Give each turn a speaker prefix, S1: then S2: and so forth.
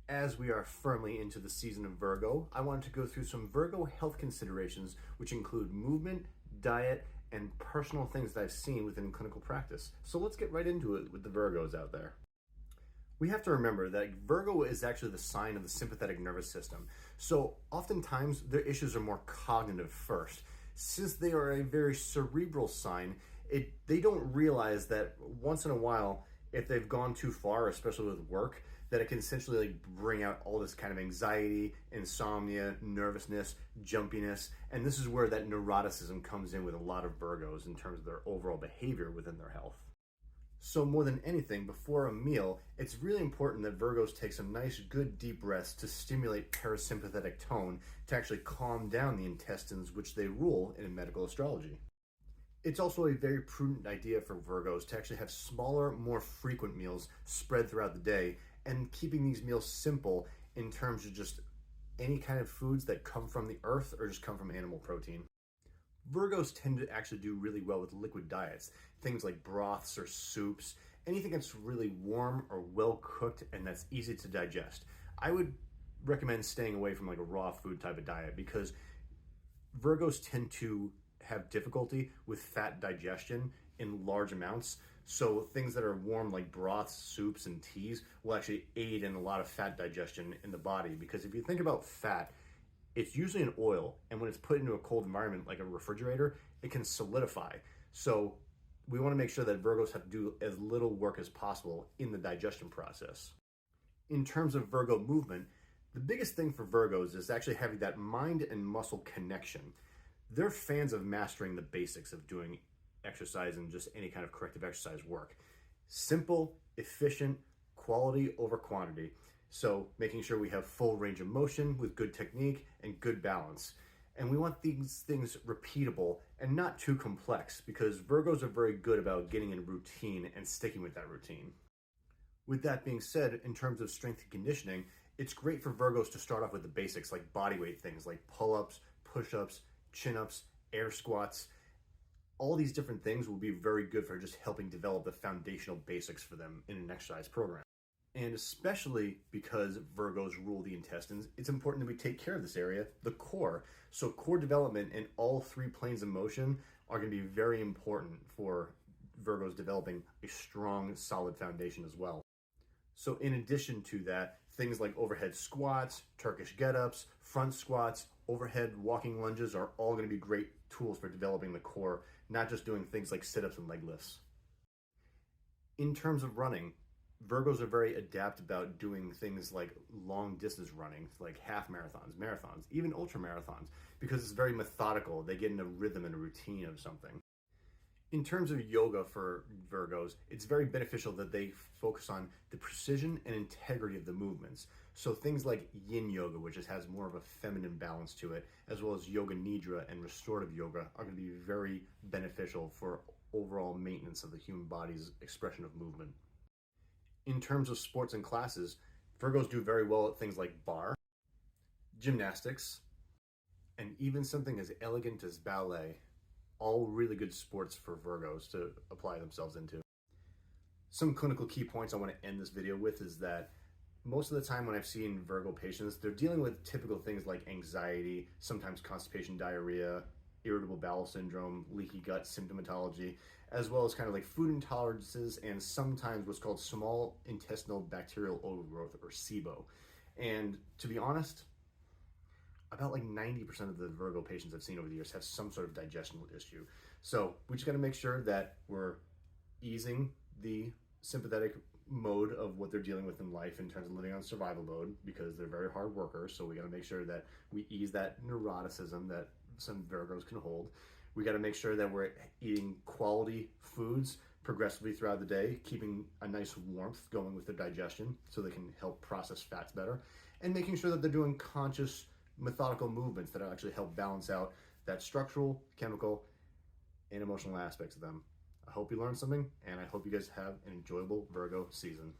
S1: As we are firmly into the season of Virgo, I wanted to go through some Virgo health considerations, which include movement, diet, and personal things that I've seen within clinical practice. So let's get right into it with the Virgos out there. We have to remember that Virgo is actually the sign of the sympathetic nervous system. So oftentimes their issues are more cognitive first. Since they are a very cerebral sign, they don't realize that once in a while, if they've gone too far, especially with work, that it can essentially bring out all this kind of anxiety, insomnia, nervousness, jumpiness, and this is where that neuroticism comes in with a lot of Virgos in terms of their overall behavior within their health. So more than anything, before a meal, it's really important that Virgos take some nice, good, deep breaths to stimulate parasympathetic tone to actually calm down the intestines, which they rule in medical astrology. It's also a very prudent idea for Virgos to actually have smaller, more frequent meals spread throughout the day, and keeping these meals simple in terms of just any kind of foods that come from the earth or just come from animal protein. Virgos tend to actually do really well with liquid diets, things like broths or soups, anything that's really warm or well cooked and that's easy to digest. I would recommend staying away from like a raw food type of diet because Virgos tend to have difficulty with fat digestion in large amounts. So things that are warm like broths, soups, and teas will actually aid in a lot of fat digestion in the body, because if you think about fat, it's usually an oil, and when it's put into a cold environment like a refrigerator, it can solidify. So we want to make sure that Virgos have to do as little work as possible in the digestion process. In terms of Virgo movement, the biggest thing for Virgos is actually having that mind and muscle connection. They're fans of mastering the basics of doing exercise and just any kind of corrective exercise work. Simple, efficient, quality over quantity. So making sure we have full range of motion with good technique and good balance. And we want these things repeatable and not too complex, because Virgos are very good about getting in a routine and sticking with that routine. With that being said, in terms of strength and conditioning, it's great for Virgos to start off with the basics like bodyweight things like pull-ups, push-ups, chin-ups, air squats. All these different things will be very good for just helping develop the foundational basics for them in an exercise program. And especially because Virgos rule the intestines, it's important that we take care of this area, the core. So core development in all three planes of motion are going to be very important for Virgos developing a strong, solid foundation as well. So in addition to that, things like overhead squats, Turkish get-ups, front squats, overhead walking lunges are all going to be great tools for developing the core, not just doing things like sit-ups and leg lifts. In terms of running, Virgos are very adept about doing things like long distance running, like half marathons, marathons, even ultra marathons, because it's very methodical. They get in a rhythm and a routine of something. In terms of yoga for Virgos, it's very beneficial that they focus on the precision and integrity of the movements. So things like yin yoga, which has more of a feminine balance to it, as well as yoga nidra and restorative yoga, are going to be very beneficial for overall maintenance of the human body's expression of movement. In terms of sports and classes, Virgos do very well at things like bar, gymnastics, and even something as elegant as ballet. All really good sports for Virgos to apply themselves into. Some clinical key points I want to end this video with is that most of the time when I've seen Virgo patients, they're dealing with typical things like anxiety, sometimes constipation, diarrhea, irritable bowel syndrome, leaky gut symptomatology, as well as kind of like food intolerances and sometimes what's called small intestinal bacterial overgrowth, or SIBO. And to be honest, about like 90% of the Virgo patients I've seen over the years have some sort of digestional issue. So we just got to make sure that we're easing the sympathetic mode of what they're dealing with in life in terms of living on survival mode, because they're very hard workers. So we got to make sure that we ease that neuroticism that some Virgos can hold. We got to make sure that we're eating quality foods progressively throughout the day, keeping a nice warmth going with their digestion so they can help process fats better, and making sure that they're doing conscious, methodical movements that actually help balance out that structural, chemical, and emotional aspects of them. I hope you learned something, and I hope you guys have an enjoyable Virgo season.